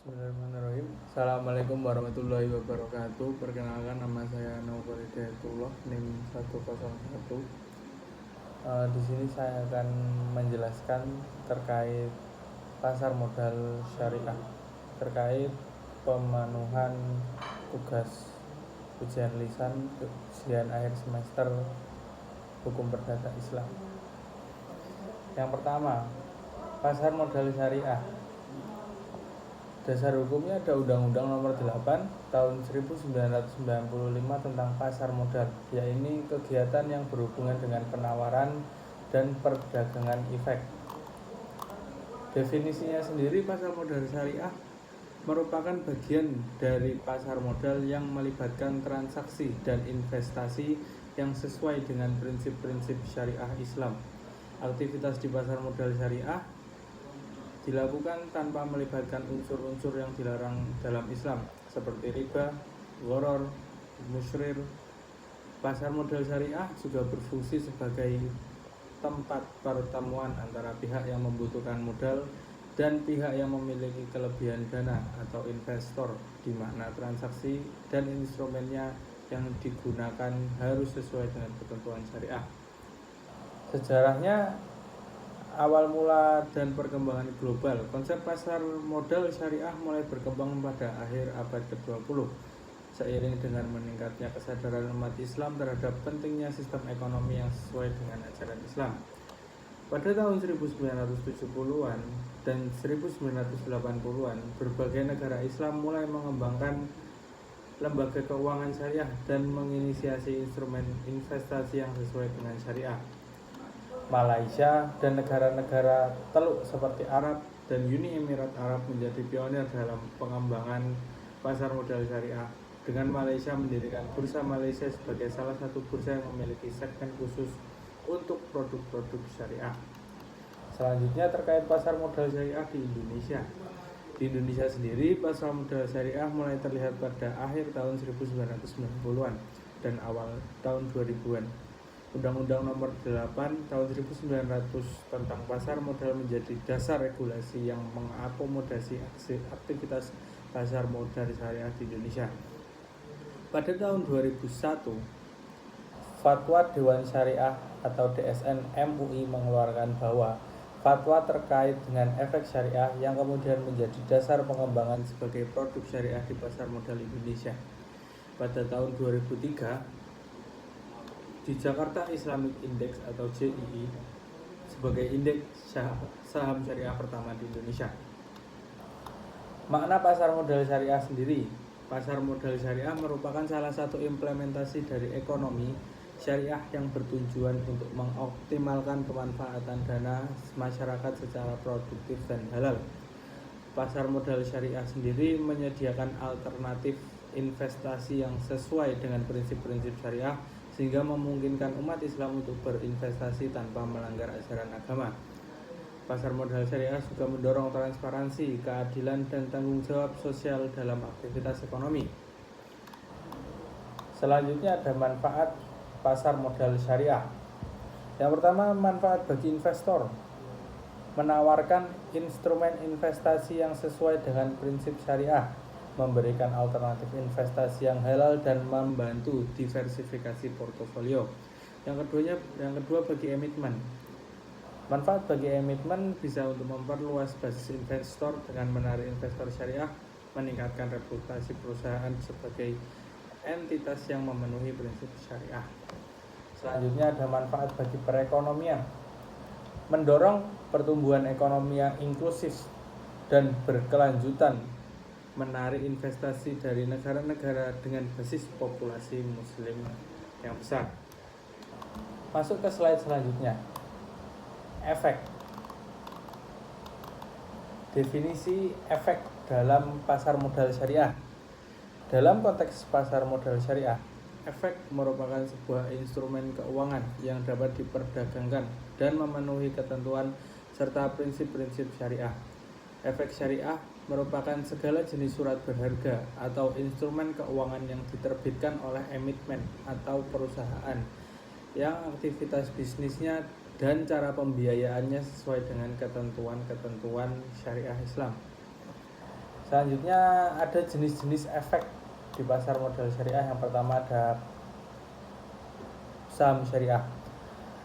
Bismillahirrahmanirrahim. Assalamualaikum warahmatullahi wabarakatuh. Perkenalkan, nama saya Naufal Hidayatullah, NIM 101. Di sini saya akan menjelaskan terkait pasar modal syariah, terkait pemenuhan tugas ujian lisan ujian akhir semester Hukum Perdata Islam. Yang pertama, pasar modal syariah. Dasar hukumnya ada Undang-Undang Nomor 8 Tahun 1995 tentang pasar modal, yaitu kegiatan yang berhubungan dengan penawaran dan perdagangan efek. Definisinya sendiri, pasar modal syariah merupakan bagian dari pasar modal yang melibatkan transaksi dan investasi yang sesuai dengan prinsip-prinsip syariah Islam. Aktivitas di pasar modal syariah dilakukan tanpa melibatkan unsur-unsur yang dilarang dalam Islam seperti riba, gharar, musyrir. Pasar modal syariah juga berfungsi sebagai tempat pertemuan antara pihak yang membutuhkan modal dan pihak yang memiliki kelebihan dana atau investor, di mana transaksi dan instrumennya yang digunakan harus sesuai dengan ketentuan syariah. Sejarahnya, awal mula dan perkembangan global. Konsep pasar modal syariah mulai berkembang pada akhir abad ke-20 seiring dengan meningkatnya kesadaran umat Islam terhadap pentingnya sistem ekonomi yang sesuai dengan ajaran Islam. Pada tahun 1970-an dan 1980-an, berbagai negara Islam mulai mengembangkan lembaga keuangan syariah dan menginisiasi instrumen investasi yang sesuai dengan syariah. Malaysia dan negara-negara Teluk seperti Arab dan Uni Emirat Arab menjadi pionir dalam pengembangan pasar modal syariah, dengan Malaysia mendirikan Bursa Malaysia sebagai salah satu bursa yang memiliki segmen khusus untuk produk-produk syariah. Selanjutnya, terkait pasar modal syariah di Indonesia. Di Indonesia sendiri, pasar modal syariah mulai terlihat pada akhir tahun 1990-an dan awal tahun 2000-an. Undang-Undang Nomor 8 Tahun 1900 tentang pasar modal menjadi dasar regulasi yang mengakomodasi aktivitas pasar modal syariah di Indonesia. Pada tahun 2001, Fatwa Dewan Syariah atau DSN MUI mengeluarkan bahwa fatwa terkait dengan efek syariah yang kemudian menjadi dasar pengembangan sebagai produk syariah di pasar modal Indonesia. Pada tahun 2003, di Jakarta Islamic Index atau JII sebagai indeks saham syariah pertama di Indonesia. Makna pasar modal syariah sendiri. Pasar modal syariah merupakan salah satu implementasi dari ekonomi syariah yang bertujuan untuk mengoptimalkan pemanfaatan dana masyarakat secara produktif dan halal. Pasar modal syariah sendiri menyediakan alternatif investasi yang sesuai dengan prinsip-prinsip syariah, sehingga memungkinkan umat Islam untuk berinvestasi tanpa melanggar ajaran agama. Pasar modal syariah juga mendorong transparansi, keadilan, dan tanggung jawab sosial dalam aktivitas ekonomi. Selanjutnya ada manfaat pasar modal syariah. Yang pertama, manfaat bagi investor. Menawarkan instrumen investasi yang sesuai dengan prinsip syariah, memberikan alternatif investasi yang halal, dan membantu diversifikasi portofolio. Yang kedua bagi emitmen. Manfaat bagi emitmen bisa untuk memperluas basis investor dengan menarik investor syariah, meningkatkan reputasi perusahaan sebagai entitas yang memenuhi prinsip syariah. Selanjutnya ada manfaat bagi perekonomian. Mendorong pertumbuhan ekonomi yang inklusif dan berkelanjutan, menarik investasi dari negara-negara dengan basis populasi muslim yang besar. Masuk ke slide selanjutnya. Efek. Definisi efek dalam pasar modal syariah. Dalam konteks pasar modal syariah, efek merupakan sebuah instrumen keuangan yang dapat diperdagangkan dan memenuhi ketentuan serta prinsip-prinsip syariah. Efek syariah merupakan segala jenis surat berharga atau instrumen keuangan yang diterbitkan oleh emitmen atau perusahaan yang aktivitas bisnisnya dan cara pembiayaannya sesuai dengan ketentuan-ketentuan syariah Islam. Selanjutnya ada jenis-jenis efek di pasar modal syariah. Yang pertama ada saham syariah,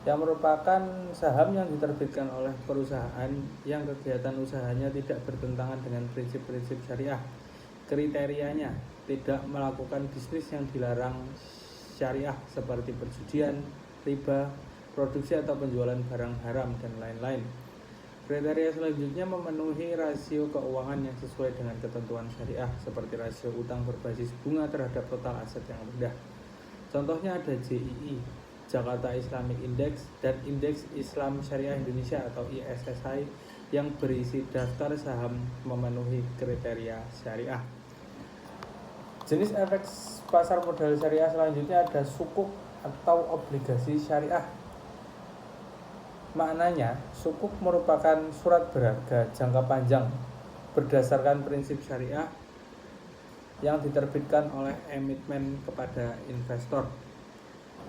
yang merupakan saham yang diterbitkan oleh perusahaan yang kegiatan usahanya tidak bertentangan dengan prinsip-prinsip syariah. Kriterianya tidak melakukan bisnis yang dilarang syariah seperti perjudian, riba, produksi atau penjualan barang haram, dan lain-lain. Kriteria selanjutnya memenuhi rasio keuangan yang sesuai dengan ketentuan syariah seperti rasio utang berbasis bunga terhadap total aset yang rendah. Contohnya ada JII, Jakarta Islamic Index, dan Indeks Islam Syariah Indonesia atau ISSI yang berisi daftar saham memenuhi kriteria syariah. Jenis efek pasar modal syariah selanjutnya ada sukuk atau obligasi syariah. Maknanya, sukuk merupakan surat berharga jangka panjang berdasarkan prinsip syariah yang diterbitkan oleh emiten kepada investor.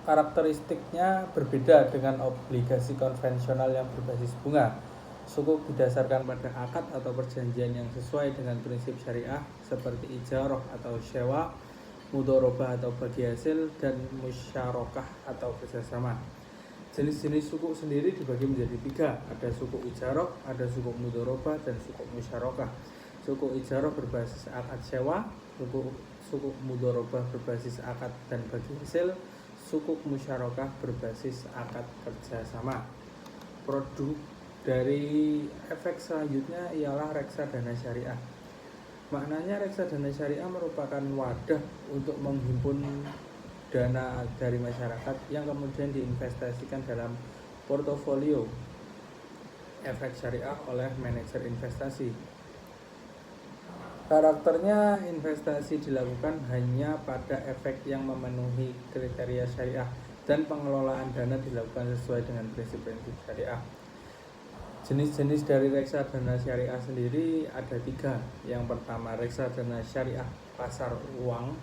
Karakteristiknya berbeda dengan obligasi konvensional yang berbasis bunga. Sukuk didasarkan pada akad atau perjanjian yang sesuai dengan prinsip syariah seperti ijarah atau sewa, mudharabah atau bagi hasil, dan musyarakah atau kerjasama. Jenis-jenis sukuk sendiri dibagi menjadi 3. Ada sukuk ijarah, ada sukuk mudharabah, dan sukuk musyarakah. Sukuk ijarah berbasis akad sewa, sukuk mudharabah berbasis akad dan bagi hasil, sukuk musyarakah berbasis akad kerjasama. Produk dari efek selanjutnya ialah reksadana syariah. Maknanya reksadana syariah merupakan wadah untuk menghimpun dana dari masyarakat yang kemudian diinvestasikan dalam portofolio efek syariah oleh manajer investasi. Karakternya, investasi dilakukan hanya pada efek yang memenuhi kriteria syariah dan pengelolaan dana dilakukan sesuai dengan prinsip-prinsip syariah. Jenis-jenis dari reksadana syariah sendiri ada 3. Yang pertama, reksadana syariah pasar uang,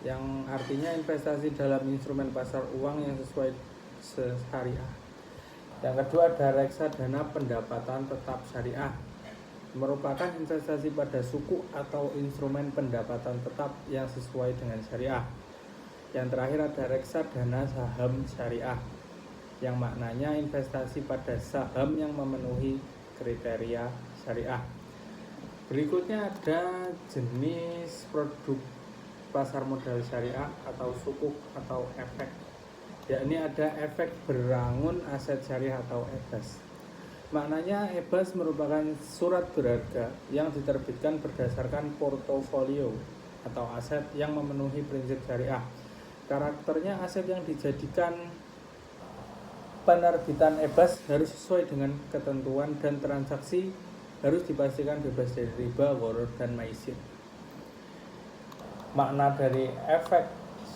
yang artinya investasi dalam instrumen pasar uang yang sesuai syariah. Yang kedua ada reksadana pendapatan tetap syariah, merupakan investasi pada suku atau instrumen pendapatan tetap yang sesuai dengan syariah. Yang terakhir ada reksadana saham syariah, yang maknanya investasi pada saham yang memenuhi kriteria syariah. Berikutnya ada jenis produk pasar modal syariah atau sukuk atau efek, yakni ada efek berangun aset syariah atau EBAS. Maknanya EBAS merupakan surat berharga yang diterbitkan berdasarkan portofolio atau aset yang memenuhi prinsip syariah. Karakternya, aset yang dijadikan penerbitan EBAS harus sesuai dengan ketentuan dan transaksi harus dipastikan bebas dari riba, gharar, dan maisir. Makna dari efek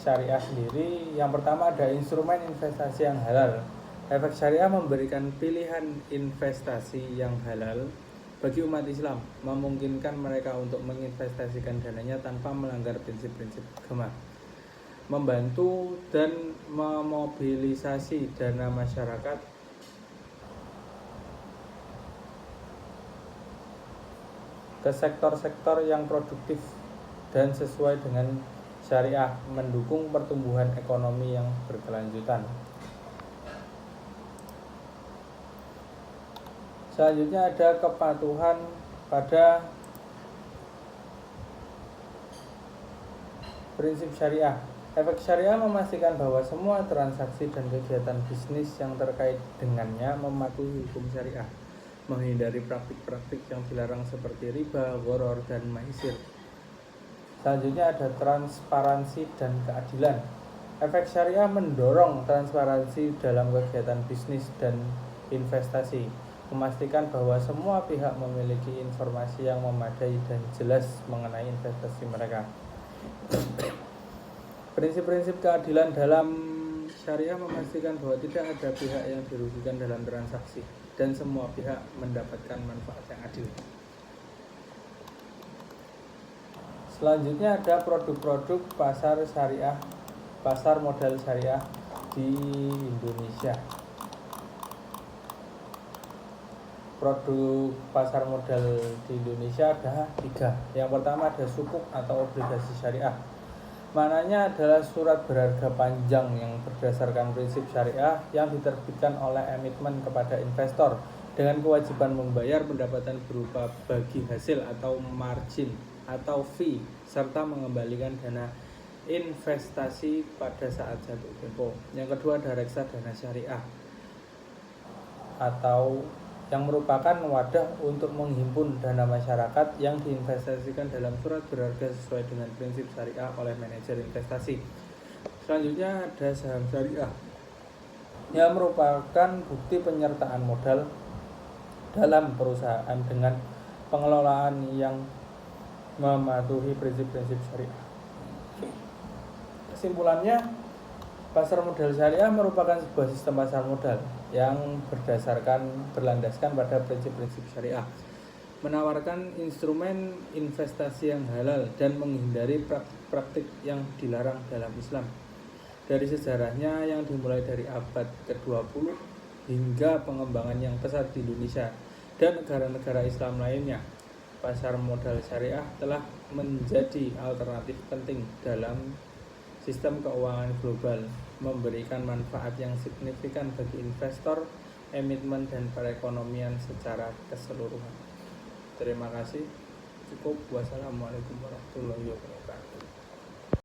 syariah sendiri, yang pertama ada instrumen investasi yang halal. Efek syariah memberikan pilihan investasi yang halal bagi umat Islam, memungkinkan mereka untuk menginvestasikan dananya tanpa melanggar prinsip-prinsip agama, membantu dan memobilisasi dana masyarakat ke sektor-sektor yang produktif dan sesuai dengan syariah, mendukung pertumbuhan ekonomi yang berkelanjutan. Selanjutnya ada kepatuhan pada prinsip syariah. Efek syariah memastikan bahwa semua transaksi dan kegiatan bisnis yang terkait dengannya mematuhi hukum syariah, menghindari praktik-praktik yang dilarang seperti riba, gharar, dan maisir. Selanjutnya ada transparansi dan keadilan. Efek syariah mendorong transparansi dalam kegiatan bisnis dan investasi, memastikan bahwa semua pihak memiliki informasi yang memadai dan jelas mengenai investasi mereka. Prinsip-prinsip keadilan dalam syariah memastikan bahwa tidak ada pihak yang dirugikan dalam transaksi dan semua pihak mendapatkan manfaat yang adil. Selanjutnya ada produk-produk pasar syariah, pasar modal syariah di Indonesia. produk pasar modal di Indonesia ada 3. Yang pertama ada sukuk atau obligasi syariah. Maknanya adalah surat berharga panjang yang berdasarkan prinsip syariah yang diterbitkan oleh emitmen kepada investor dengan kewajiban membayar pendapatan berupa bagi hasil atau margin atau fee serta mengembalikan dana investasi pada saat jatuh tempo. Yang kedua ada reksadana syariah atau yang merupakan wadah untuk menghimpun dana masyarakat yang diinvestasikan dalam surat berharga sesuai dengan prinsip syariah oleh manajer investasi. Selanjutnya ada saham syariah yang merupakan bukti penyertaan modal dalam perusahaan dengan pengelolaan yang mematuhi prinsip-prinsip syariah. Kesimpulannya, pasar modal syariah merupakan sebuah sistem pasar modal yang berlandaskan pada prinsip-prinsip syariah, menawarkan instrumen investasi yang halal dan menghindari praktik yang dilarang dalam Islam. Dari sejarahnya yang dimulai dari abad ke-20 hingga pengembangan yang pesat di Indonesia dan negara-negara Islam lainnya, pasar modal syariah telah menjadi alternatif penting dalam sistem keuangan global, memberikan manfaat yang signifikan bagi investor, emitmen, dan perekonomian secara keseluruhan. Terima kasih. Cukup. Wassalamualaikum warahmatullahi wabarakatuh.